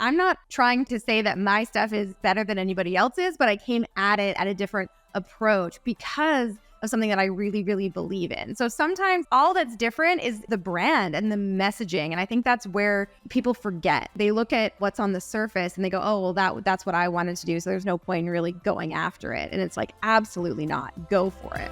I'm not trying to say that my stuff is better than anybody else's, but I came at it at a different approach because of something that I really, really believe in. So sometimes all that's different is the brand and the messaging. And I think that's where people forget. They look at what's on the surface and they go, oh, well, that's what I wanted to do. So there's no point in really going after it. And it's like, absolutely not. Go for it.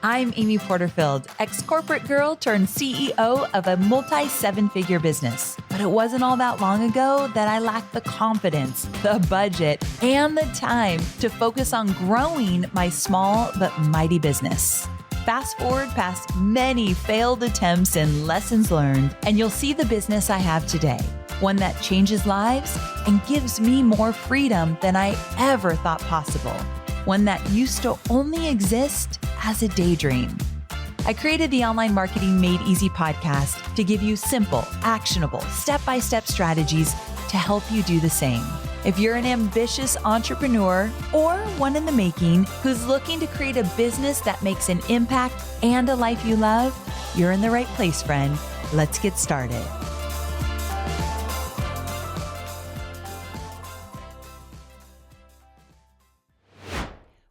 I'm Amy Porterfield, ex-corporate girl turned CEO of a multi-seven-figure business. But it wasn't all that long ago that I lacked the confidence, the budget, and the time to focus on growing my small but mighty business. Fast forward past many failed attempts and lessons learned, and you'll see the business I have today. One that changes lives and gives me more freedom than I ever thought possible. One that used to only exist as a daydream. I created the Online Marketing Made Easy podcast to give you simple, actionable, step-by-step strategies to help you do the same. If you're an ambitious entrepreneur or one in the making who's looking to create a business that makes an impact and a life you love, you're in the right place, friend. Let's get started.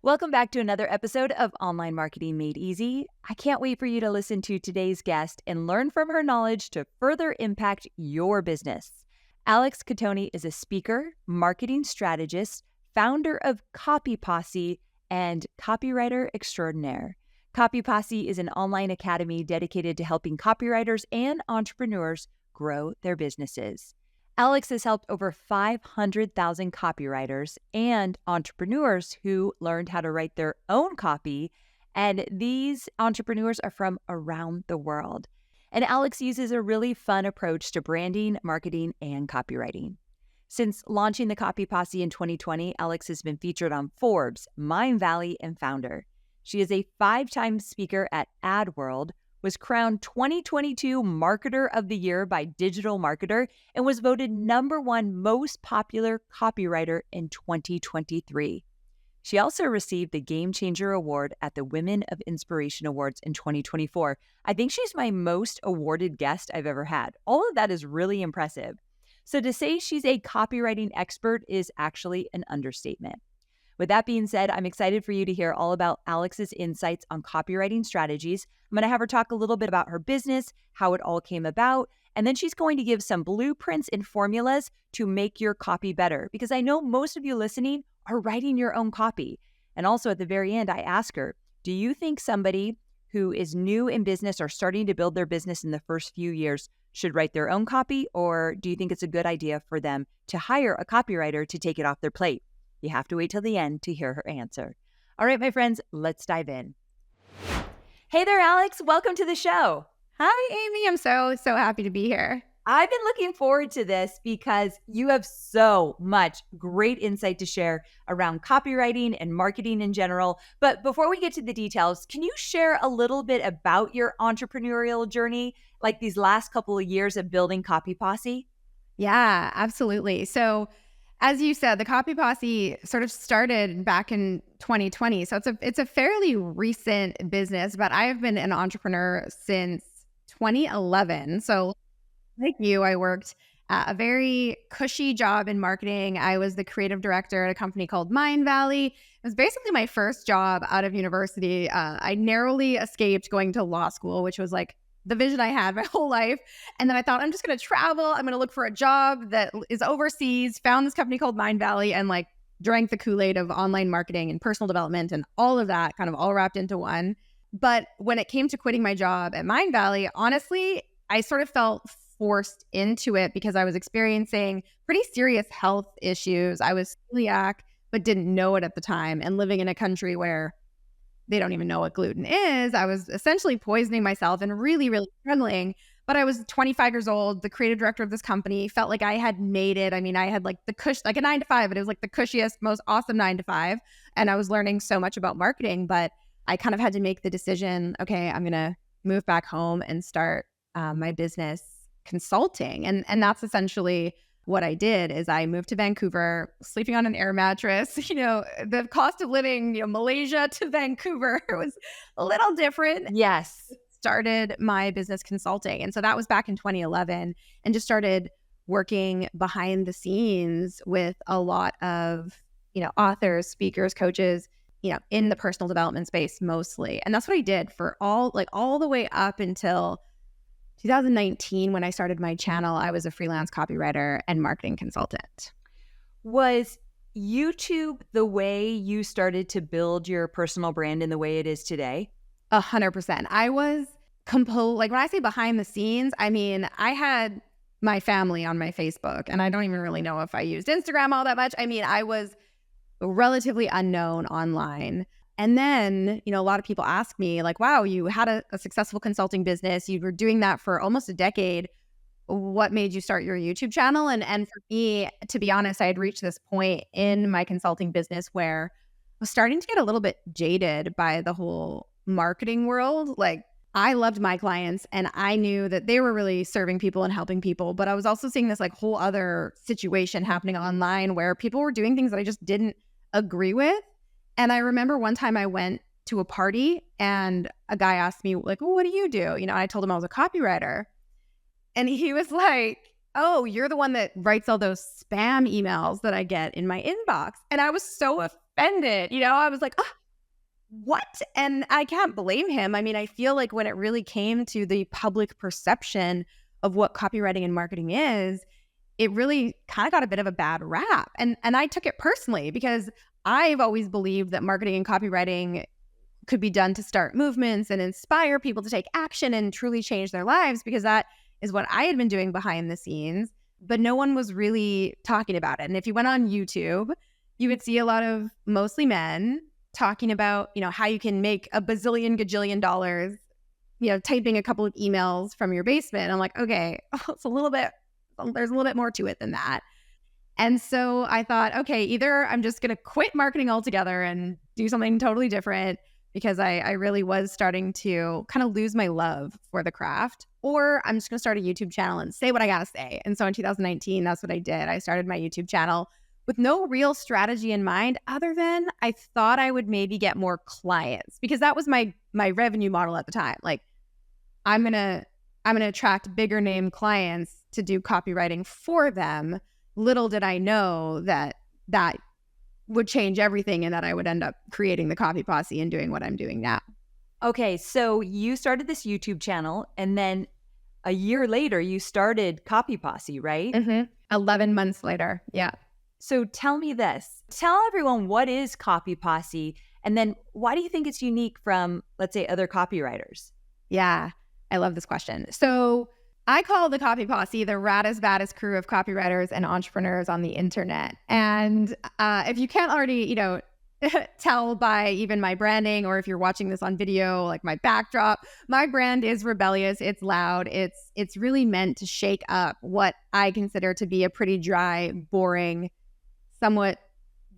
Welcome back to another episode of Online Marketing Made Easy. I can't wait for you to listen to today's guest and learn from her knowledge to further impact your business. Alex Cattoni is a speaker, marketing strategist, founder of Copy Posse, and copywriter extraordinaire. Copy Posse is an online academy dedicated to helping copywriters and entrepreneurs grow their businesses. Alex has helped over 500,000 copywriters and entrepreneurs who learned how to write their own copy, and these entrepreneurs are from around the world. And Alex uses a really fun approach to branding, marketing, and copywriting. Since launching the Copy Posse in 2020, Alex has been featured on Forbes, Mindvalley, and Founder. She is a 5-time speaker at AdWorld, was crowned 2022 Marketer of the Year by Digital Marketer, and was voted #1 most popular copywriter in 2023. She also received the Game Changer Award at the Women of Inspiration Awards in 2024. I think she's my most awarded guest I've ever had. All of that is really impressive. So to say she's a copywriting expert is actually an understatement. With that being said, I'm excited for you to hear all about Alex's insights on copywriting strategies. I'm going to have her talk a little bit about her business, how it all came about, and then she's going to give some blueprints and formulas to make your copy better, because I know most of you listening are writing your own copy. And also at the very end, I ask her, do you think somebody who is new in business or starting to build their business in the first few years should write their own copy, or do you think it's a good idea for them to hire a copywriter to take it off their plate? You have to wait till the end to hear her answer. All right, my friends, let's dive in. Hey there, Alex. Welcome to the show. Hi, Amy. I'm so happy to be here. I've been looking forward to this because you have so much great insight to share around copywriting and marketing in general. But before we get to the details, can you share a little bit about your entrepreneurial journey, like these last couple of years of building Copy Posse? Yeah, absolutely. So as you said, the Copy Posse sort of started back in 2020. So it's a fairly recent business, but I have been an entrepreneur since 2011. So like you, I worked at a very cushy job in marketing. I was the creative director at a company called Mindvalley. It was basically my first job out of university. I narrowly escaped going to law school, which was like the vision I had my whole life. And then I thought, I'm just going to travel. I'm going to look for a job that is overseas, found this company called Mindvalley, and like drank the Kool-Aid of online marketing and personal development and all of that kind of all wrapped into one. But when it came to quitting my job at Mindvalley, honestly, I sort of felt forced into it because I was experiencing pretty serious health issues. I was celiac, but didn't know it at the time, and living in a country where they don't even know what gluten is. I was essentially poisoning myself and really, really struggling. But I was 25 years old, the creative director of this company, felt like I had made it. I mean, I had like like a 9-to-5, but it was like the cushiest, most awesome 9-to-5. And I was learning so much about marketing, but I kind of had to make the decision, okay, I'm going to move back home and start my business consulting. And that's essentially what I did. Is I moved to Vancouver, sleeping on an air mattress. The cost of living, Malaysia to Vancouver was a little different. Yes. Started my business consulting. And so that was back in 2011, and just started working behind the scenes with a lot of, authors, speakers, coaches, in the personal development space mostly. And that's what I did for all the way up until 2019 when I started my channel. I was a freelance copywriter and marketing consultant. Was YouTube the way you started to build your personal brand in the way it is today? 100%. I was like when I say behind the scenes, I mean, I had my family on my Facebook, and I don't even really know if I used Instagram all that much. I mean, I was relatively unknown online. And then, a lot of people ask me like, wow, you had a successful consulting business. You were doing that for almost a decade. What made you start your YouTube channel? And for me, to be honest, I had reached this point in my consulting business where I was starting to get a little bit jaded by the whole marketing world. Like, I loved my clients and I knew that they were really serving people and helping people, but I was also seeing this like whole other situation happening online where people were doing things that I just didn't agree with. And I remember one time I went to a party and a guy asked me like, well, what do you do? I told him I was a copywriter. And he was like, oh, you're the one that writes all those spam emails that I get in my inbox. And I was so offended. I was like, oh, what? And I can't blame him. I mean, I feel like when it really came to the public perception of what copywriting and marketing is, it really kind of got a bit of a bad rap. And I took it personally because I've always believed that marketing and copywriting could be done to start movements and inspire people to take action and truly change their lives, because that is what I had been doing behind the scenes, but no one was really talking about it. And if you went on YouTube, you would see a lot of mostly men talking about, how you can make a bazillion gajillion dollars, typing a couple of emails from your basement. I'm like, okay, there's a little bit more to it than that. And so I thought, okay, either I'm just going to quit marketing altogether and do something totally different, because I really was starting to kind of lose my love for the craft, or I'm just going to start a YouTube channel and say what I got to say. And so in 2019, that's what I did. I started my YouTube channel with no real strategy in mind, other than I thought I would maybe get more clients, because that was my revenue model at the time. Like, I'm going to attract bigger name clients to do copywriting for them. Little did I know that would change everything and that I would end up creating the Copy Posse and doing what I'm doing now. Okay, so you started this YouTube channel, and then a year later, you started Copy Posse, right? 11 months later, yeah. So tell me this. Tell everyone, what is Copy Posse, and then why do you think it's unique from, let's say, other copywriters? Yeah, I love this question. So I call the Copy Posse the raddest, baddest crew of copywriters and entrepreneurs on the internet. And if you can't already, tell by even my branding, or if you're watching this on video, like my backdrop, my brand is rebellious. It's loud. It's really meant to shake up what I consider to be a pretty dry, boring, somewhat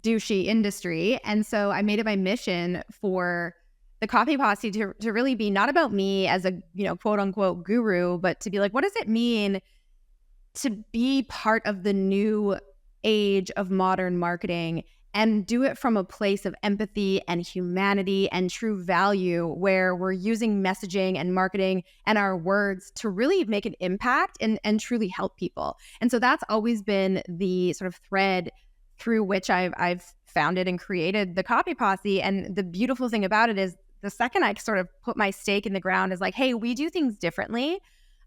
douchey industry. And so I made it my mission for the Copy Posse to really be not about me as a, quote unquote guru, but to be like, what does it mean to be part of the new age of modern marketing, and do it from a place of empathy and humanity and true value, where we're using messaging and marketing and our words to really make an impact and truly help people. And so that's always been the sort of thread through which I've founded and created the Copy Posse. And the beautiful thing about it is, the second I sort of put my stake in the ground is like, hey, we do things differently,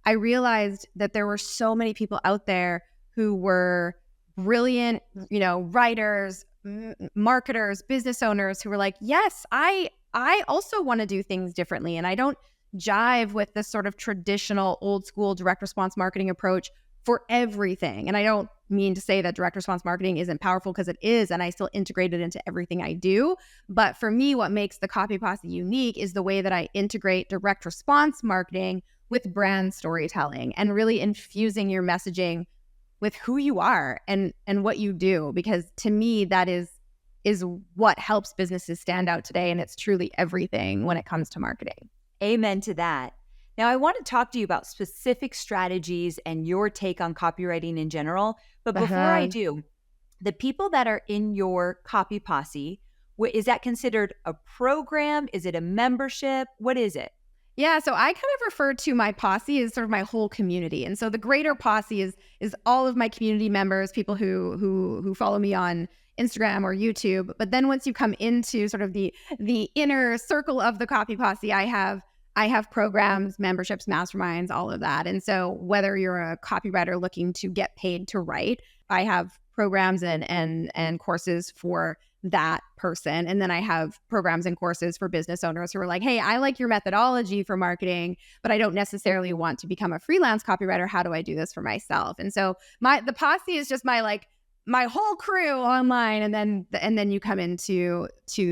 I realized that there were so many people out there who were brilliant, writers, marketers, business owners, who were like, yes, I also want to do things differently. And I don't jive with this sort of traditional old school direct response marketing approach for everything. And I don't mean to say that direct response marketing isn't powerful, because it is, and I still integrate it into everything I do. But for me, what makes the Copy Posse unique is the way that I integrate direct response marketing with brand storytelling, and really infusing your messaging with who you are and what you do. Because to me, that is what helps businesses stand out today. And it's truly everything when it comes to marketing. Amen to that. Now, I want to talk to you about specific strategies and your take on copywriting in general. But before I do, the people that are in your Copy Posse, is that considered a program? Is it a membership? What is it? Yeah, so I kind of refer to my posse as sort of my whole community. And so the greater posse is all of my community members, people who follow me on Instagram or YouTube. But then once you come into sort of the inner circle of the Copy Posse, I have programs, memberships, masterminds, all of that. And so whether you're a copywriter looking to get paid to write, I have programs and courses for that person. And then I have programs and courses for business owners who are like, hey, I like your methodology for marketing, but I don't necessarily want to become a freelance copywriter. How do I do this for myself? And so the posse is just my whole crew online. And then you come into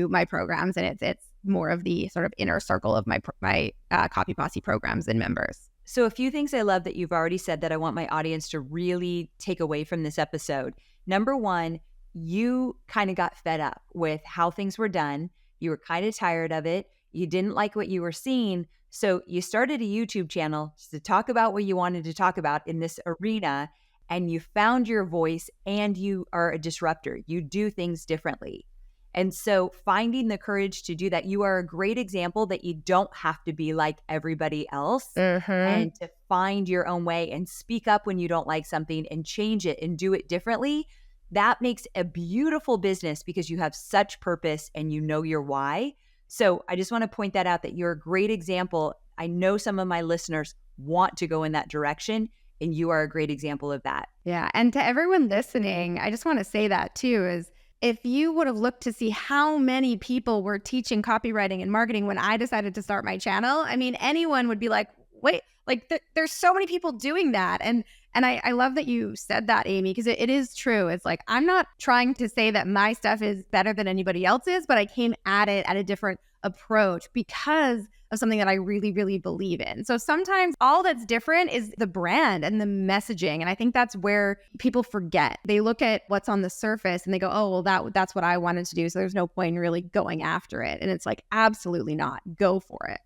my programs, and it's more of the sort of inner circle of my Copy Posse programs and members. So a few things I love that you've already said that I want my audience to really take away from this episode. Number one, you kind of got fed up with how things were done. You were kind of tired of it. You didn't like what you were seeing. So you started a YouTube channel to talk about what you wanted to talk about in this arena, and you found your voice, and you are a disruptor. You do things differently. And so finding the courage to do that, you are a great example that you don't have to be like everybody else, and to find your own way and speak up when you don't like something and change it and do it differently. That makes a beautiful business because you have such purpose and you know your why. So I just want to point that out, that you're a great example. I know some of my listeners want to go in that direction, and you are a great example of that. Yeah. And to everyone listening, I just want to say that too, is if you would have looked to see how many people were teaching copywriting and marketing when I decided to start my channel, I mean, anyone would be like, wait, like there's so many people doing that. And I love that you said that, Amy, because it is true. It's like, I'm not trying to say that my stuff is better than anybody else's, but I came at it at a different approach because of something that I really, really believe in. So sometimes all that's different is the brand and the messaging. And I think that's where people forget. They look at what's on the surface and they go, oh, well, that's what I wanted to do. So there's no point in really going after it. And it's like, absolutely not. Go for it.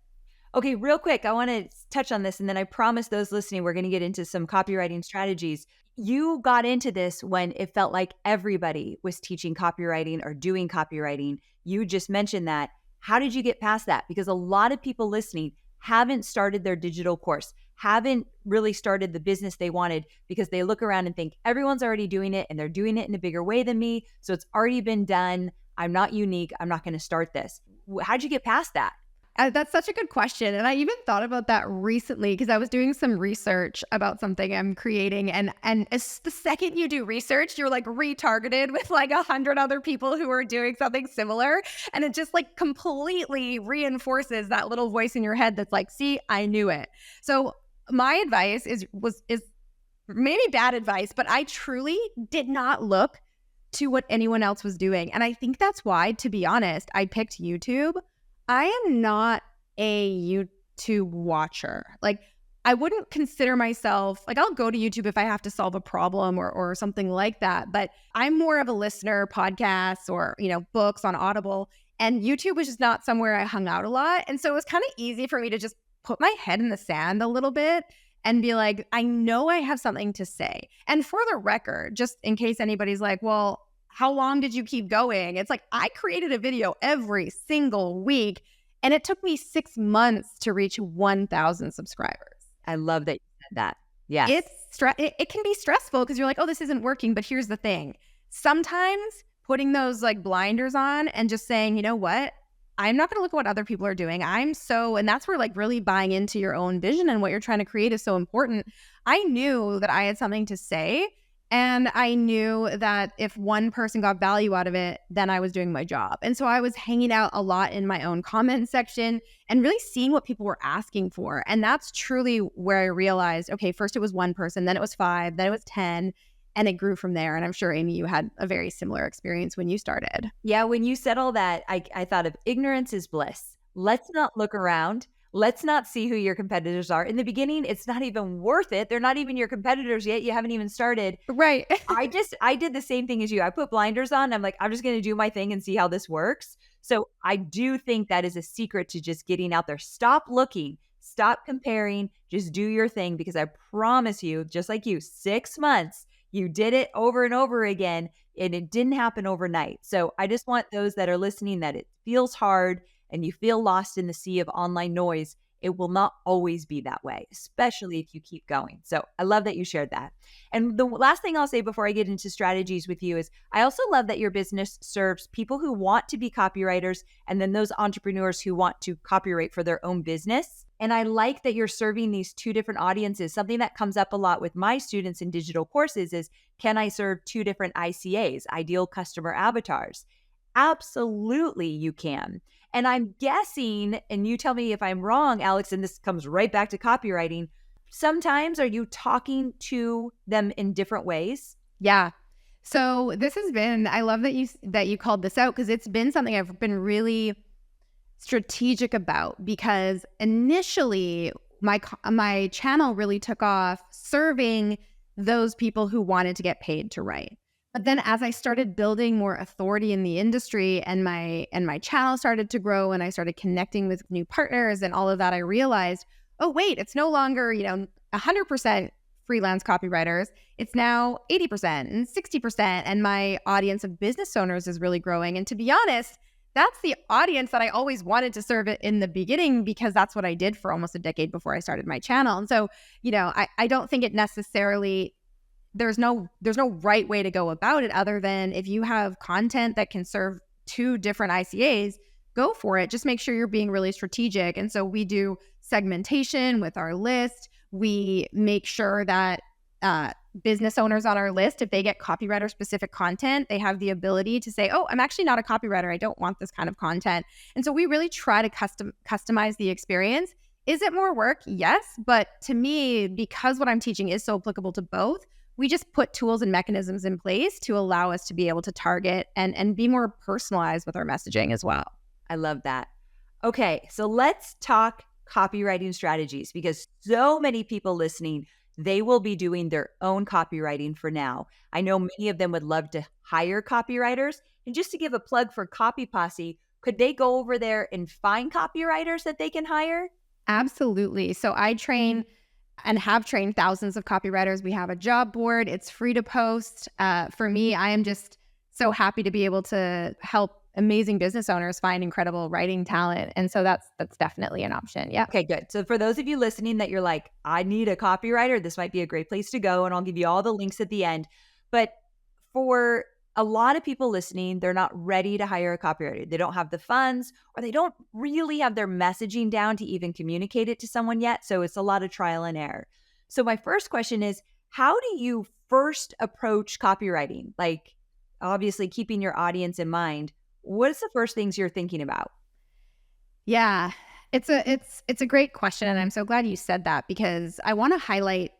Okay, real quick, I want to touch on this, and then I promise those listening, we're going to get into some copywriting strategies. You got into this when it felt like everybody was teaching copywriting or doing copywriting. You just mentioned that. How did you get past that? Because a lot of people listening haven't started their digital course, haven't really started the business they wanted, because they look around and think everyone's already doing it and they're doing it in a bigger way than me. So it's already been done. I'm not unique. I'm not going to start this. How'd you get past that? That's such a good question. And I even thought about that recently because I was doing some research about something I'm creating. And it's the second you do research, you're like retargeted with like 100 other people who are doing something similar. And it just like completely reinforces that little voice in your head that's like, see, I knew it. So my advice is maybe bad advice, but I truly did not look to what anyone else was doing. And I think that's why, to be honest, I picked YouTube. I am not a YouTube watcher. Like, I wouldn't consider myself, like, I'll go to YouTube if I have to solve a problem or something like that. But I'm more of a listener, podcasts or, books on Audible. And YouTube was just not somewhere I hung out a lot. And so it was kind of easy for me to just put my head in the sand a little bit and be like, I know I have something to say. And for the record, just in case anybody's like, well, how long did you keep going? It's like, I created a video every single week, and it took me 6 months to reach 1,000 subscribers. I love that you said that. Yeah. It can be stressful because you're like, oh, this isn't working. But here's the thing. Sometimes putting those like blinders on and just saying, you know what? I'm not going to look at what other people are doing. And that's where like really buying into your own vision and what you're trying to create is so important. I knew that I had something to say. And I knew that if one person got value out of it, then I was doing my job. And so I was hanging out a lot in my own comment section and really seeing what people were asking for. And that's truly where I realized, okay, first it was one person, then it was 5, then it was 10, and it grew from there. And I'm sure, Amy, you had a very similar experience when you started. Yeah, when you said all that, I thought of ignorance is bliss. Let's not look around. Let's not see who your competitors are. In the beginning, it's not even worth it. They're not even your competitors yet. You haven't even started. Right. I did the same thing as you. I put blinders on. I'm like, I'm just going to do my thing and see how this works. So I do think that is a secret to just getting out there. Stop looking, stop comparing, just do your thing, because I promise you, just like you, 6 months, you did it over and over again, and it didn't happen overnight. So I just want those that are listening, that it feels hard and you feel lost in the sea of online noise, It will not always be that way, especially if you keep going. So I love that you shared that. And the last thing I'll say before I get into strategies with you is I also love that your business serves people who want to be copywriters and then those entrepreneurs who want to copywrite for their own business. And I like that you're serving these two different audiences. Something that comes up a lot with my students in digital courses is, can I serve two different ICAs, ideal customer avatars? Absolutely, you can. And I'm guessing, and you tell me if I'm wrong, Alex, and this comes right back to copywriting. Sometimes are you talking to them in different ways? Yeah. So this has been, I love that you called this out, because it's been something I've been really strategic about, because initially my channel really took off serving those people who wanted to get paid to write. But then as I started building more authority in the industry and my channel started to grow and I started connecting with new partners and all of that, I realized, oh wait, it's no longer, 100% freelance copywriters. It's now 80% and 60%. And my audience of business owners is really growing. And to be honest, that's the audience that I always wanted to serve it in the beginning, because that's what I did for almost a decade before I started my channel. And so, I don't think it necessarily, there's no right way to go about it, other than if you have content that can serve two different ICAs, go for it. Just make sure you're being really strategic. And so we do segmentation with our list. We make sure that business owners on our list, if they get copywriter specific content, they have the ability to say, oh, I'm actually not a copywriter. I don't want this kind of content. And so we really try to customize the experience. Is it more work? Yes. But to me, because what I'm teaching is so applicable to both, we just put tools and mechanisms in place to allow us to be able to target and be more personalized with our messaging as well. I love that. Okay, so let's talk copywriting strategies, because so many people listening, they will be doing their own copywriting for now. I know many of them would love to hire copywriters. And just to give a plug for Copy Posse, could they go over there and find copywriters that they can hire? Absolutely. So I train and have trained thousands of copywriters. We have a job board. It's free to post. For me, I am just so happy to be able to help amazing business owners find incredible writing talent. And so that's definitely an option. Yeah. Okay, good. So for those of you listening that you're like, I need a copywriter, this might be a great place to go. And I'll give you all the links at the end. But for a lot of people listening, they're not ready to hire a copywriter. They don't have the funds, or they don't really have their messaging down to even communicate it to someone yet. So it's a lot of trial and error. So my first question is, how do you first approach copywriting? Like, obviously keeping your audience in mind. What is the first things you're thinking about? Yeah, it's a great question. And I'm so glad you said that, because I want to highlight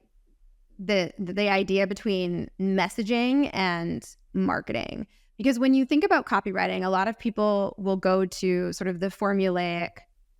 the idea between messaging and marketing. Because when you think about copywriting, a lot of people will go to sort of the formulaic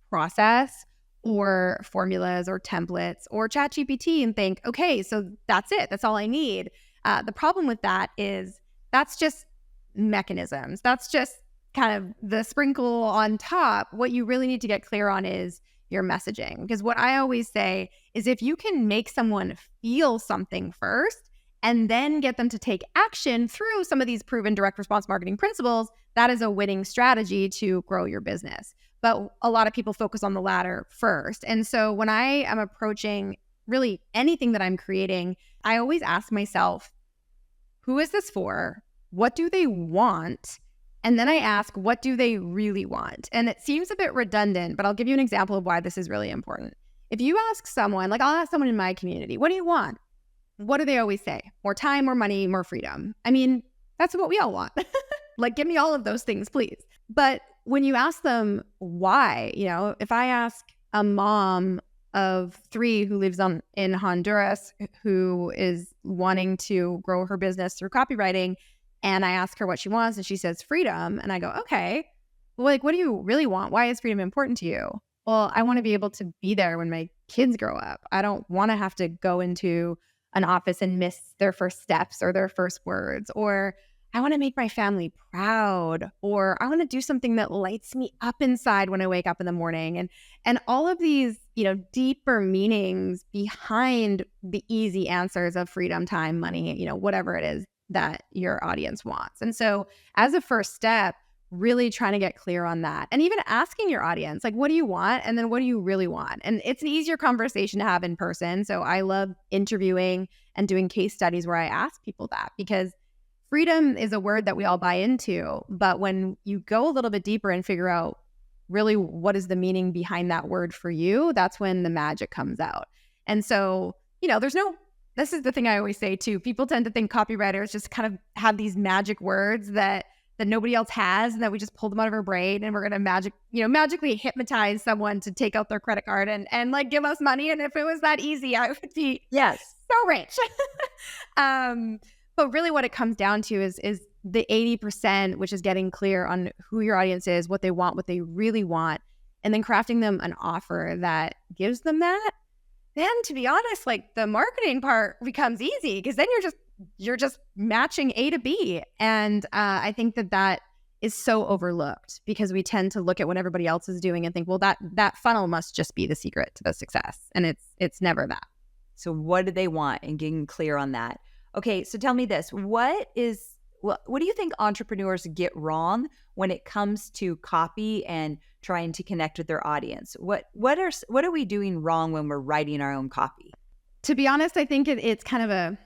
process or formulas or templates or ChatGPT and think, okay, so that's it. That's all I need. The problem with that is that's just mechanisms. That's just kind of the sprinkle on top. What you really need to get clear on is your messaging. Because what I always say is, if you can make someone feel something first and then get them to take action through some of these proven direct response marketing principles, that is a winning strategy to grow your business. But a lot of people focus on the latter first. And so when I am approaching really anything that I'm creating, I always ask myself, who is this for? What do they want? And then I ask, what do they really want? And it seems a bit redundant, but I'll give you an example of why this is really important. If you ask someone, like I'll ask someone in my community, what do you want? What do they always say? More time, more money, more freedom. I mean, that's what we all want. Like, give me all of those things, please. But when you ask them why, if I ask a mom of 3 who lives in Honduras, who is wanting to grow her business through copywriting, and I ask her what she wants, and she says freedom. And I go, okay, well, like, what do you really want? Why is freedom important to you? Well, I want to be able to be there when my kids grow up. I don't want to have to go into an office and miss their first steps or their first words. Or I want to make my family proud. Or I want to do something that lights me up inside when I wake up in the morning. And all of these, deeper meanings behind the easy answers of freedom, time, money, whatever it is that your audience wants. And so as a first step, really trying to get clear on that. And even asking your audience, like, what do you want? And then what do you really want? And it's an easier conversation to have in person. So I love interviewing and doing case studies where I ask people that, because freedom is a word that we all buy into. But when you go a little bit deeper and figure out really what is the meaning behind that word for you, that's when the magic comes out. And so, this is the thing I always say too. People tend to think copywriters just kind of have these magic words that nobody else has, and that we just pull them out of our brain and we're going to magically hypnotize someone to take out their credit card and like give us money. And if it was that easy, I would be so rich. But really what it comes down to is the 80%, which is getting clear on who your audience is, what they want, what they really want, and then crafting them an offer that gives them that. Then, to be honest, like, the marketing part becomes easy, because then you're just matching A to B. And I think that is so overlooked, because we tend to look at what everybody else is doing and think, well, that funnel must just be the secret to the success. And it's never that. So what do they want, and getting clear on that? Okay, so tell me this. What do you think entrepreneurs get wrong when it comes to copy and trying to connect with their audience? What are we doing wrong when we're writing our own copy? To be honest, I think it's kind of a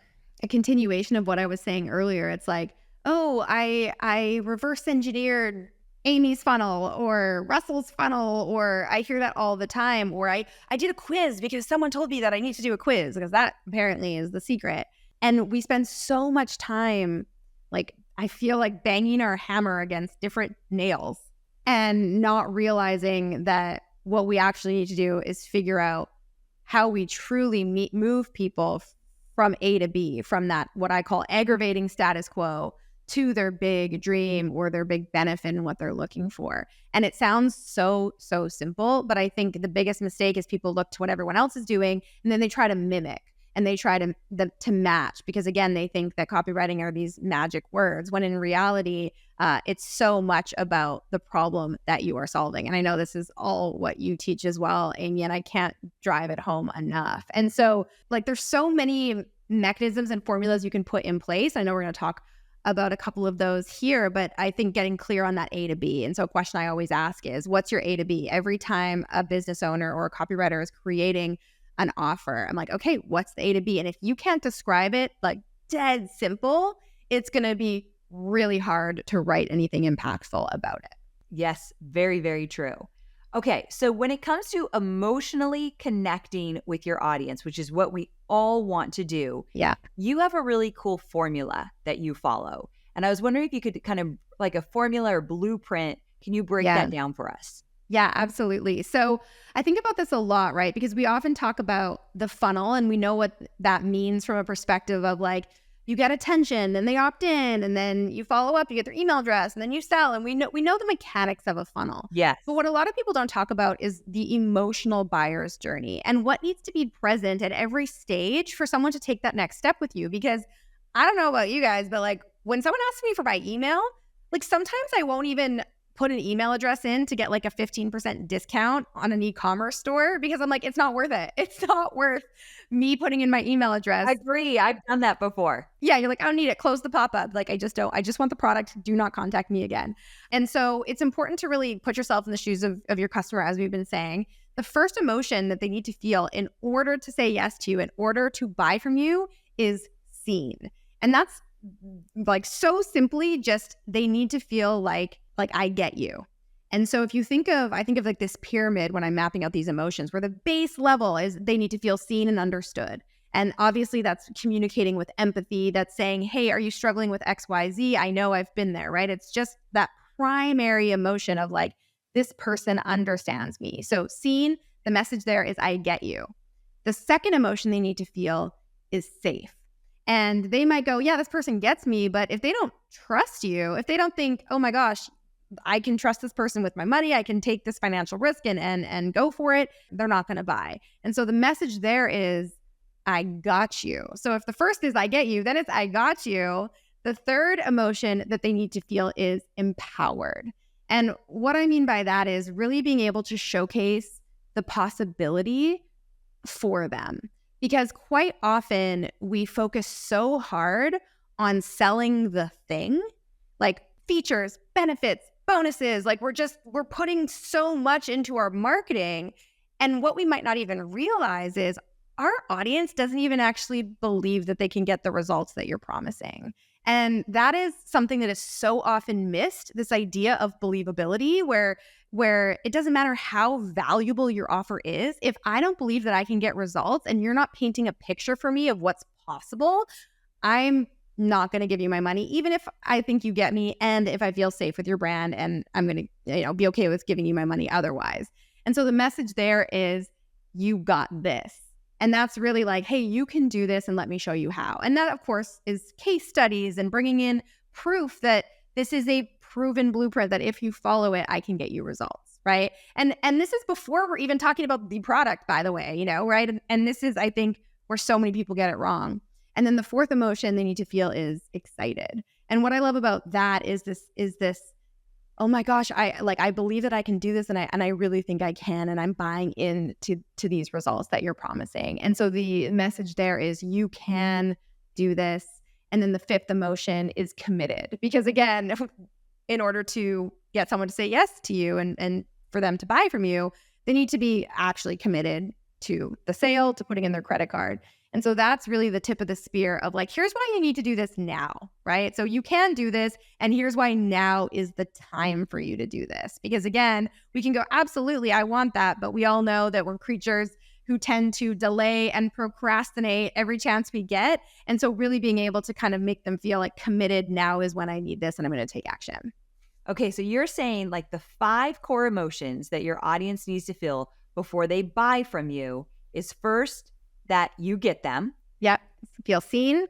continuation of what I was saying earlier. It's like, oh, I reverse engineered Amy's funnel or Russell's funnel, or I hear that all the time. Or I did a quiz because someone told me that I need to do a quiz, because that apparently is the secret. And we spend so much time, like, I feel like banging our hammer against different nails and not realizing that what we actually need to do is figure out how we truly move people from A to B, from that, what I call aggravating status quo, to their big dream or their big benefit and what they're looking for. And it sounds so simple, but I think the biggest mistake is people look to what everyone else is doing, and then they try to mimic. And they try to match, because again, they think that copywriting are these magic words, when in reality, it's so much about the problem that you are solving. And I know this is all what you teach as well, Amy, and I can't drive it home enough. And so, like, there's so many mechanisms and formulas you can put in place. I know we're going to talk about a couple of those here, but I think getting clear on that A to B. And so a question I always ask is, what's your A to B? Every time a business owner or a copywriter is creating an offer, I'm like, okay, what's the A to B? And if you can't describe it like dead simple, it's going to be really hard to write anything impactful about it. Yes, very, very true. Okay, so when it comes to emotionally connecting with your audience, which is what we all want to do, you have a really cool formula that you follow. And I was wondering if you could kind of, like, a formula or blueprint, can you break that down for us? Yeah, absolutely. So I think about this a lot, right? Because we often talk about the funnel, and we know what that means from a perspective of, like, you get attention, then they opt in, and then you follow up, you get their email address, and then you sell. And we know the mechanics of a funnel. Yes. But what a lot of people don't talk about is the emotional buyer's journey, and what needs to be present at every stage for someone to take that next step with you. Because I don't know about you guys, but, like, when someone asks me for my email, like, sometimes I won't even put an email address in to get like a 15% discount on an e-commerce store, because I'm like, it's not worth it. It's not worth me putting in my email address. I agree. I've done that before. Yeah, you're like, I don't need it. Close the pop-up. Like, I just want the product. Do not contact me again. And so it's important to really put yourself in the shoes of your customer, as we've been saying. The first emotion that they need to feel in order to say yes to you, in order to buy from you, is seen. And that's, like, so simply just, they need to feel like I get you. And so if you think of, I think of like this pyramid when I'm mapping out these emotions, where the base level is they need to feel seen and understood. And obviously that's communicating with empathy. That's saying, hey, are you struggling with XYZ? I know I've been there, right? It's just that primary emotion of, like, this person understands me. So seen, the message there is, I get you. The second emotion they need to feel is safe. And they might go, yeah, this person gets me. But if they don't trust you, if they don't think, oh my gosh, I can trust this person with my money, I can take this financial risk and go for it, they're not going to buy. And so the message there is, I got you. So if the first is I get you, then it's I got you. The third emotion that they need to feel is empowered. And what I mean by that is really being able to showcase the possibility for them. Because quite often we focus so hard on selling the thing, like features, benefits, bonuses. Like we're putting so much into our marketing. And what we might not even realize is our audience doesn't even actually believe that they can get the results that you're promising. And that is something that is so often missed, this idea of believability, where it doesn't matter how valuable your offer is. If I don't believe that I can get results and you're not painting a picture for me of what's possible, I'm not going to give you my money, even if I think you get me and if I feel safe with your brand, and I'm going to, be okay with giving you my money otherwise. And so the message there is, you got this. And that's really like, hey, you can do this and let me show you how. And that, of course, is case studies and bringing in proof that this is a proven blueprint that if you follow it, I can get you results, right? And this is before we're even talking about the product, by the way, right? And this is, I think, where so many people get it wrong. And then the fourth emotion they need to feel is excited. And what I love about that is this, oh my gosh, I believe that I can do this, and I really think I can, and I'm buying into these results that you're promising. And so the message there is, you can do this. And then the fifth emotion is committed, because again, in order to get someone to say yes to you and for them to buy from you, they need to be actually committed to the sale, to putting in their credit card. And so that's really the tip of the spear of like, here's why you need to do this now, right? So you can do this, and here's why now is the time for you to do this. Because again, we can go, absolutely, I want that, but we all know that we're creatures who tend to delay and procrastinate every chance we get. And so really being able to kind of make them feel like committed, now is when I need this and I'm going to take action. Okay, so you're saying like the 5 core emotions that your audience needs to feel before they buy from you is, first, that you get them. Yep. Feel seen.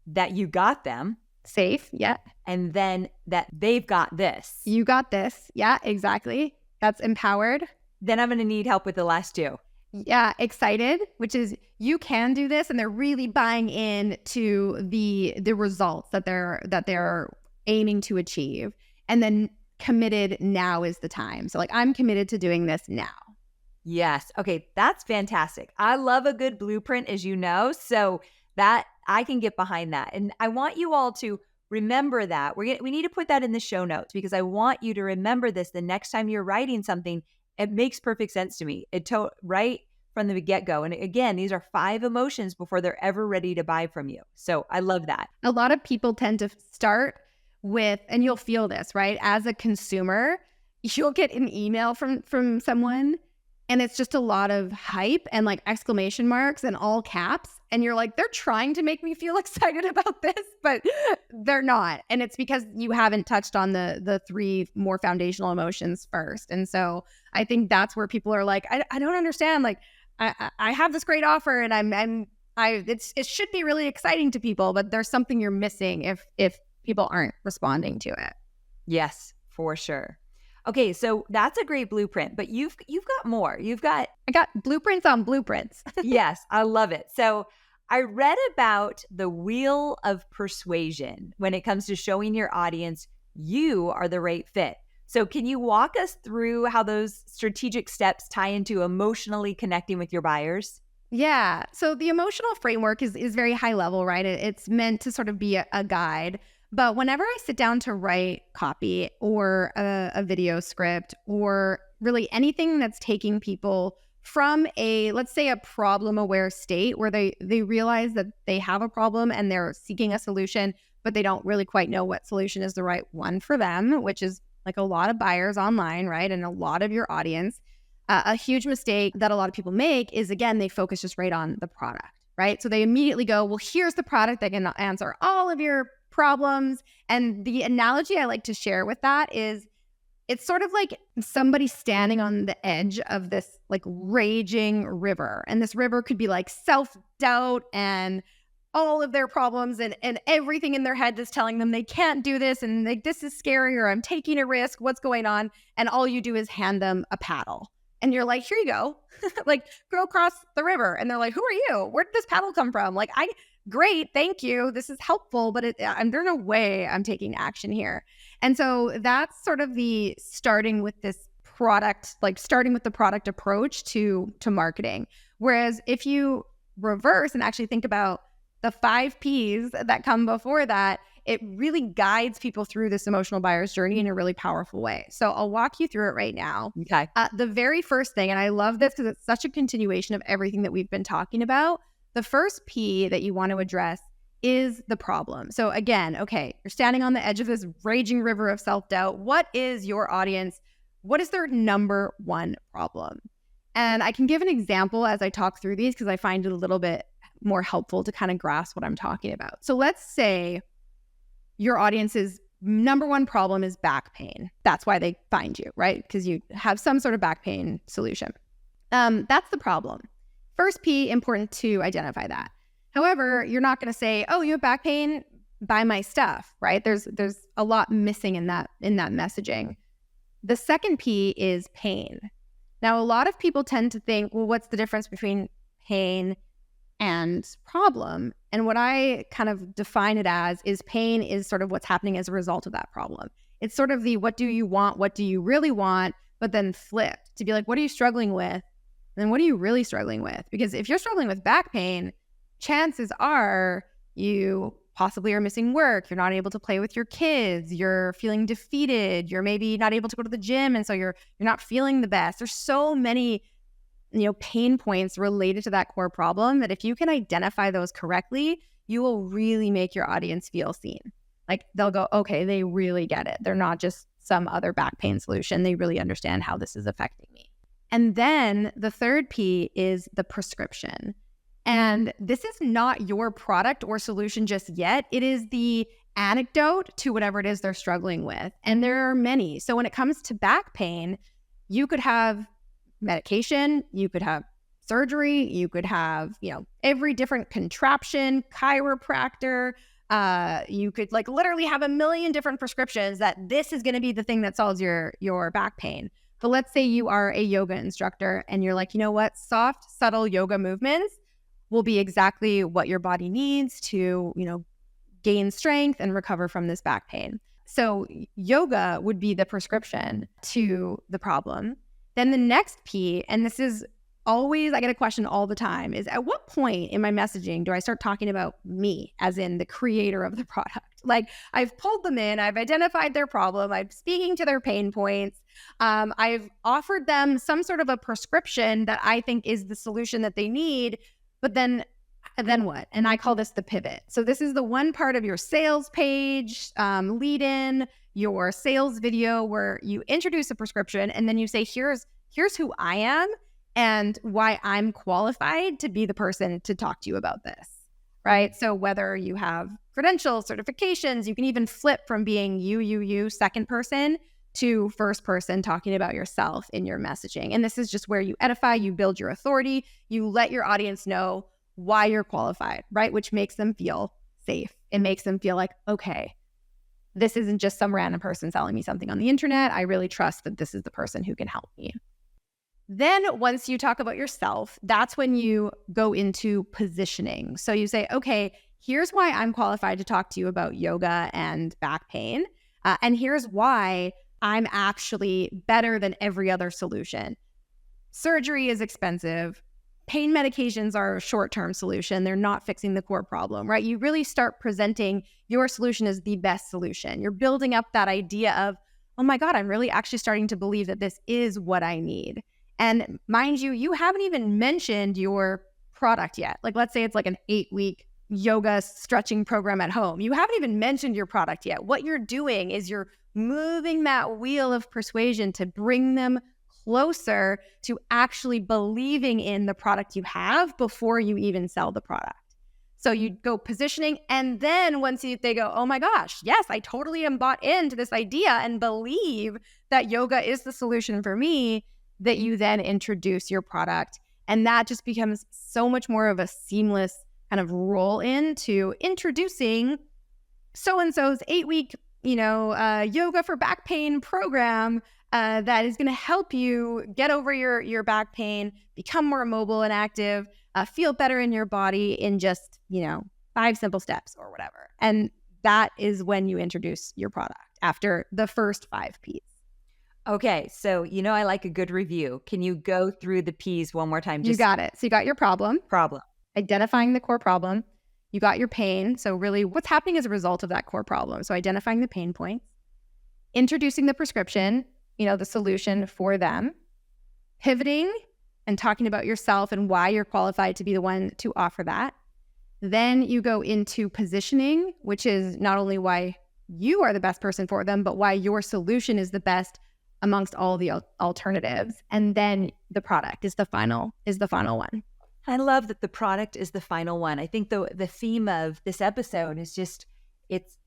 That you got them. Safe. Yeah. And then that they've got this. You got this. Yeah, exactly. That's empowered. Then I'm going to need help with the last 2. Yeah. Excited, which is you can do this, and they're really buying in to the results that they're aiming to achieve. And then committed, now is the time. So like, I'm committed to doing this now. Yes. Okay. That's fantastic. I love a good blueprint, as you know, so that I can get behind that. And I want you all to remember that. We need to put that in the show notes, because I want you to remember this the next time you're writing something. It makes perfect sense to me. Right from the get-go. And again, these are 5 emotions before they're ever ready to buy from you. So I love that. A lot of people tend to start with, and you'll feel this, right? As a consumer, you'll get an email from someone, and it's just a lot of hype and like exclamation marks and all caps. And you're like, they're trying to make me feel excited about this, but they're not. And it's because you haven't touched on the 3 more foundational emotions first. And so I think that's where people are like, I don't understand. Like, I have this great offer, and it should be really exciting to people, but there's something you're missing if people aren't responding to it. Yes, for sure. Okay, so that's a great blueprint, but you've got more. I got blueprints on blueprints. Yes, I love it. So I read about the wheel of persuasion when it comes to showing your audience you are the right fit. So can you walk us through how those strategic steps tie into emotionally connecting with your buyers? Yeah. So the emotional framework is very high level, right? It's meant to sort of be a guide. But whenever I sit down to write copy or a video script, or really anything that's taking people from let's say a problem aware state where they realize that they have a problem and they're seeking a solution, but they don't really quite know what solution is the right one for them, which is like a lot of buyers online, right? And a lot of your audience. A huge mistake that a lot of people make is, again, they focus just right on the product, right? So they immediately go, well, here's the product that can answer all of your problems. And the analogy I like to share with that is, it's sort of like somebody standing on the edge of this like raging river. And this river could be like self-doubt and all of their problems and everything in their head that's telling them they can't do this, and like, this is scary, or I'm taking a risk, what's going on? And all you do is hand them a paddle. And you're like, here you go, like, go across the river. And they're like, who are you? Where did this paddle come from? Like, great, thank you. This is helpful, but there's no way I'm taking action here. And so that's sort of the starting with this product, like starting with the product approach to marketing. Whereas if you reverse and actually think about the 5 Ps that come before that, it really guides people through this emotional buyer's journey in a really powerful way. So I'll walk you through it right now. Okay. The very first thing, and I love this because it's such a continuation of everything that we've been talking about. The first P that you want to address is the problem. So again, okay, you're standing on the edge of this raging river of self-doubt. What is your audience? What is their number one problem? And I can give an example as I talk through these because I find it a little bit more helpful to kind of grasp what I'm talking about. So let's say your audience's number one problem is back pain. That's why they find you, right? Because you have some sort of back pain solution. That's the problem. First P, important to identify that. However, you're not going to say, oh, you have back pain, buy my stuff, right? There's a lot missing in that messaging. The second P is pain. Now, a lot of people tend to think, well, what's the difference between pain and problem? And what I kind of define it as is pain is sort of what's happening as a result of that problem. It's sort of the what do you want, what do you really want, but then flipped to be like, what are you struggling with? And then what are you really struggling with? Because if you're struggling with back pain, chances are you possibly are missing work. You're not able to play with your kids. You're feeling defeated. You're maybe not able to go to the gym. And so you're not feeling the best. There's so many, pain points related to that core problem that if you can identify those correctly, you will really make your audience feel seen. Like they'll go, okay, they really get it. They're not just some other back pain solution. They really understand how this is affecting me. And then the third P is the prescription. And this is not your product or solution just yet. It is the antidote to whatever it is they're struggling with. And there are many. So when it comes to back pain, you could have medication, you could have surgery, you could have, every different contraption, chiropractor. You could literally have a million different prescriptions that this is going to be the thing that solves your back pain. But let's say you are a yoga instructor and you're like, you know what? Soft, subtle yoga movements will be exactly what your body needs to, gain strength and recover from this back pain. So yoga would be the prescription to the problem. Then the next P, and this is always, I get a question all the time, is at what point in my messaging do I start talking about me as in the creator of the product? Like I've pulled them in, I've identified their problem, I'm speaking to their pain points. I've offered them some sort of a prescription that I think is the solution that they need. But then what? And I call this the pivot. So this is the one part of your sales page, lead in, your sales video where you introduce a prescription and then you say, here's who I am and why I'm qualified to be the person to talk to you about this, right? So whether you have credentials, certifications, you can even flip from being you, second person to first person talking about yourself in your messaging. And this is just where you edify, you build your authority, you let your audience know why you're qualified, right? Which makes them feel safe. It makes them feel like, okay, this isn't just some random person selling me something on the internet. I really trust that this is the person who can help me. Then once you talk about yourself, that's when you go into positioning. So you say, okay, here's why I'm qualified to talk to you about yoga and back pain. And here's why I'm actually better than every other solution. Surgery is expensive. Pain medications are a short-term solution. They're not fixing the core problem, right? You really start presenting your solution as the best solution. You're building up that idea of, oh my God, I'm really actually starting to believe that this is what I need. And mind you, you haven't even mentioned your product yet. Like let's say it's like an 8-week yoga stretching program at home. You haven't even mentioned your product yet. What you're doing is you're moving that wheel of persuasion to bring them closer to actually believing in the product you have before you even sell the product. So you go positioning, and then once they go, oh my gosh, yes, I totally am bought into this idea and believe that yoga is the solution for me, that you then introduce your product. And that just becomes so much more of a seamless kind of roll into introducing so-and-so's 8-week, yoga for back pain program that is going to help you get over your back pain, become more mobile and active, feel better in your body in just, 5 simple steps or whatever. And that is when you introduce your product after the first 5 Ps. Okay. So, I like a good review. Can you go through the Ps one more time? You got it. So you got your problem, Problem. identifying the core problem. You got your pain. So really what's happening as a result of that core problem. So identifying the pain points, introducing the prescription, the solution for them, pivoting and talking about yourself and why you're qualified to be the one to offer that. Then you go into positioning, which is not only why you are the best person for them, but why your solution is the best amongst all the alternatives. And then the product is the final one. I love that the product is the final one. I think the theme of this episode is just,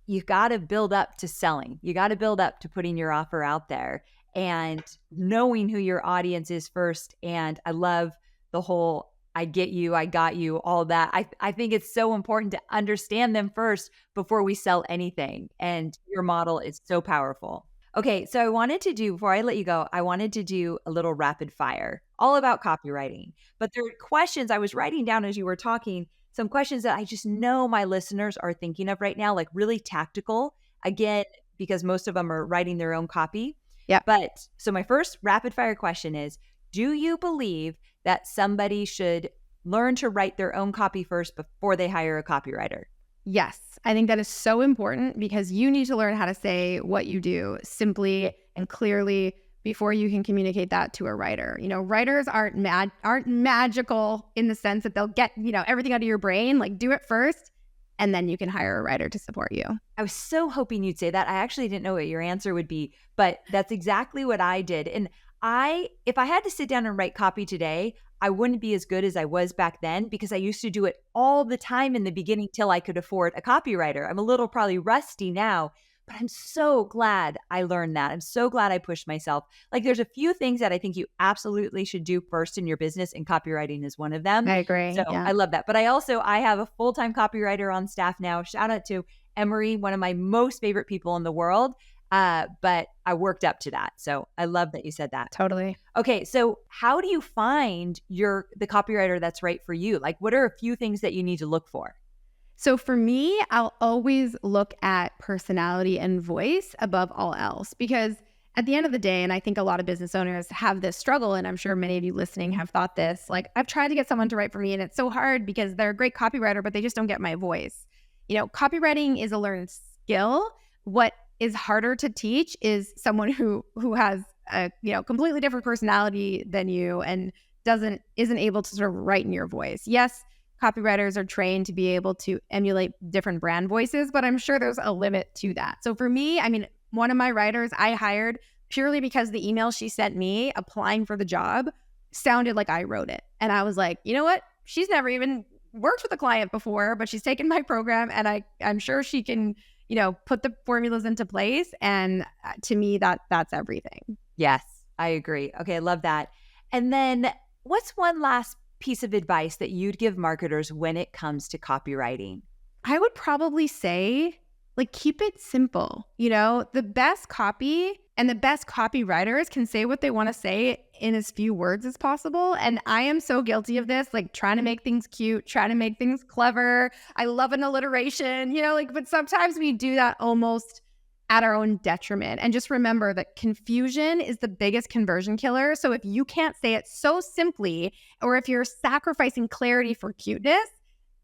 you've got to build up to selling. You got to build up to putting your offer out there and knowing who your audience is first. And I love the whole, I get you, I got you, all that. I think it's so important to understand them first before we sell anything. And your model is so powerful. Okay, so before I let you go, I wanted to do a little rapid fire, all about copywriting. But there are questions I was writing down as you were talking, some questions that I just know my listeners are thinking of right now, like really tactical, again, because most of them are writing their own copy. Yeah. But so my first rapid fire question is, do you believe that somebody should learn to write their own copy first before they hire a copywriter? Yes, I think that is so important because you need to learn how to say what you do simply and clearly before you can communicate that to a writer. Writers aren't magical in the sense that they'll get, everything out of your brain. Like, do it first and then you can hire a writer to support you. I was so hoping you'd say that. I actually didn't know what your answer would be, but that's exactly what I did. And if I had to sit down and write copy today, I wouldn't be as good as I was back then because I used to do it all the time in the beginning till I could afford a copywriter. I'm a little probably rusty now, but I'm so glad I learned that. I'm so glad I pushed myself. Like, there's a few things that I think you absolutely should do first in your business, and copywriting is one of them. I agree. So yeah. I love that. But I have a full-time copywriter on staff now. Shout out to Emery, one of my most favorite people in the world. But I worked up to that. So I love that you said that. Totally. Okay. So how do you find the copywriter that's right for you? Like, what are a few things that you need to look for? So for me, I'll always look at personality and voice above all else, because at the end of the day, and I think a lot of business owners have this struggle, and I'm sure many of you listening have thought this, like, I've tried to get someone to write for me and it's so hard because they're a great copywriter, but they just don't get my voice. Copywriting is a learned skill. What is harder to teach is someone who has a completely different personality than you and isn't able to sort of write in your voice. Yes, copywriters are trained to be able to emulate different brand voices, but I'm sure there's a limit to that. So for me, one of my writers I hired purely because the email she sent me applying for the job sounded like I wrote it. And I was like, you know what? She's never even worked with a client before, but she's taken my program and I'm sure she can put the formulas into place. And to me, that's everything. Yes, I agree. Okay, I love that. And then what's one last piece of advice that you'd give marketers when it comes to copywriting? I would probably say, keep it simple. The best copy and the best copywriters can say what they want to say in as few words as possible. And I am so guilty of this, trying to make things cute, trying to make things clever. I love an alliteration, but sometimes we do that almost at our own detriment. And just remember that confusion is the biggest conversion killer. So if you can't say it so simply, or if you're sacrificing clarity for cuteness,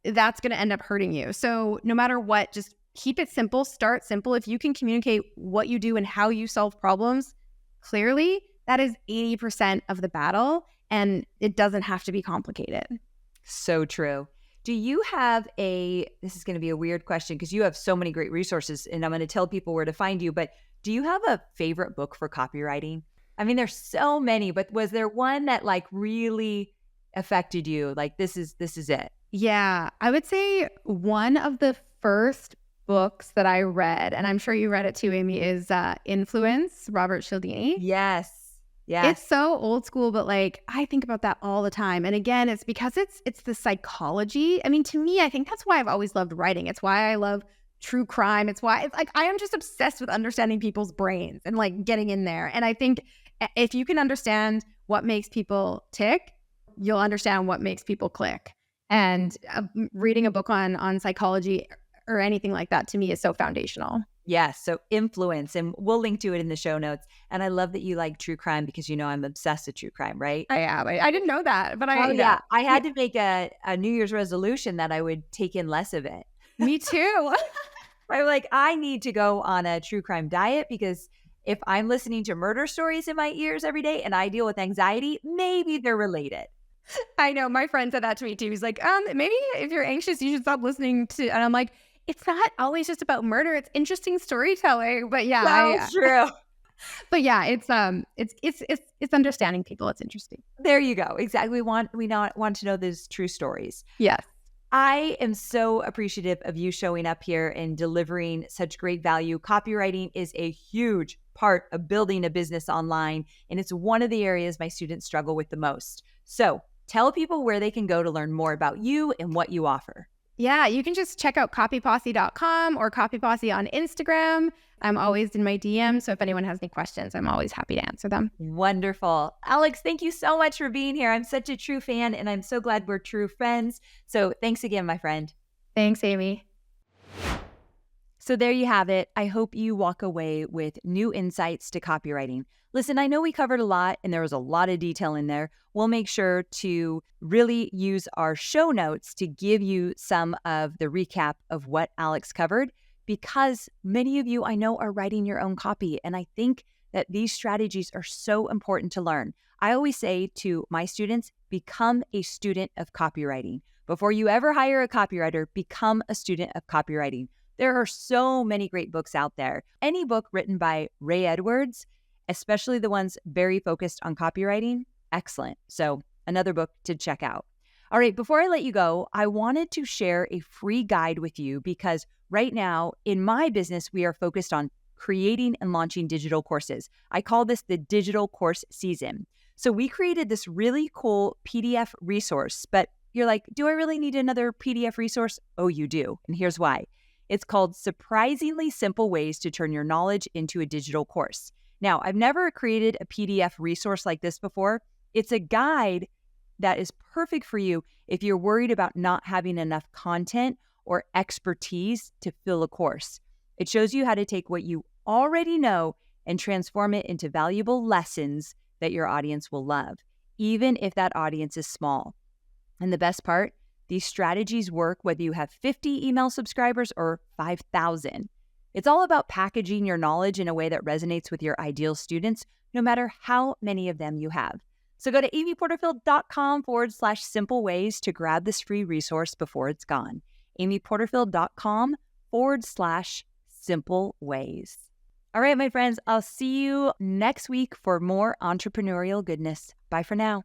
that's going to end up hurting you. So no matter what, just keep it simple, start simple. If you can communicate what you do and how you solve problems clearly, that is 80% of the battle, and it doesn't have to be complicated. So true. Do you have this is going to be a weird question because you have so many great resources and I'm going to tell people where to find you, but do you have a favorite book for copywriting? There's so many, but was there one that really affected you? Like, this is it. Yeah, I would say one of the first books that I read, and I'm sure you read it too, Amy, is Influence, Robert Cialdini. Yes. It's so old school, but I think about that all the time. And again, it's because it's the psychology. To me, I think that's why I've always loved writing. It's why I love true crime. It's why I am just obsessed with understanding people's brains and getting in there. And I think if you can understand what makes people tick, you'll understand what makes people click. And reading a book on psychology or anything like that to me is so foundational. Yes. So influence, and we'll link to it in the show notes. And I love that you like true crime because I'm obsessed with true crime, right? I am. I didn't know that, but Oh, yeah. yeah. I had to make a New Year's resolution that I would take in less of it. Me too. I'm like, I need to go on a true crime diet because if I'm listening to murder stories in my ears every day and I deal with anxiety, maybe they're related. I know. My friend said that to me too. He's like, maybe if you're anxious, you should stop listening to, and I'm like, it's not always just about murder. It's interesting storytelling. But yeah, So true. but yeah, it's understanding people. It's interesting. There you go. Exactly. We not want to know those true stories. Yes. I am so appreciative of you showing up here and delivering such great value. Copywriting is a huge part of building a business online, and it's one of the areas my students struggle with the most. So tell people where they can go to learn more about you and what you offer. Yeah, you can just check out copyposse.com or Copy Posse on Instagram. I'm always in my DM. So if anyone has any questions, I'm always happy to answer them. Wonderful. Alex, thank you so much for being here. I'm such a true fan, and I'm so glad we're true friends. So thanks again, my friend. Thanks, Amy. So there you have it. I hope you walk away with new insights to copywriting. Listen, I know we covered a lot and there was a lot of detail in there. We'll make sure to really use our show notes to give you some of the recap of what Alex covered, because many of you I know are writing your own copy. And I think that these strategies are so important to learn. I always say to my students, become a student of copywriting. Before you ever hire a copywriter, become a student of copywriting. There are so many great books out there. Any book written by Ray Edwards, especially the ones very focused on copywriting, excellent. So another book to check out. All right, before I let you go, I wanted to share a free guide with you because right now in my business, we are focused on creating and launching digital courses. I call this the digital course season. So we created this really cool PDF resource, but you're like, do I really need another PDF resource? Oh, you do. And here's why. It's called Surprisingly Simple Ways to Turn Your Knowledge into a Digital Course. Now, I've never created a PDF resource like this before. It's a guide that is perfect for you if you're worried about not having enough content or expertise to fill a course. It shows you how to take what you already know and transform it into valuable lessons that your audience will love, even if that audience is small. And the best part, these strategies work whether you have 50 email subscribers or 5,000. It's all about packaging your knowledge in a way that resonates with your ideal students, no matter how many of them you have. So go to amyporterfield.com/simple ways to grab this free resource before it's gone. amyporterfield.com/simple ways. All right, my friends, I'll see you next week for more entrepreneurial goodness. Bye for now.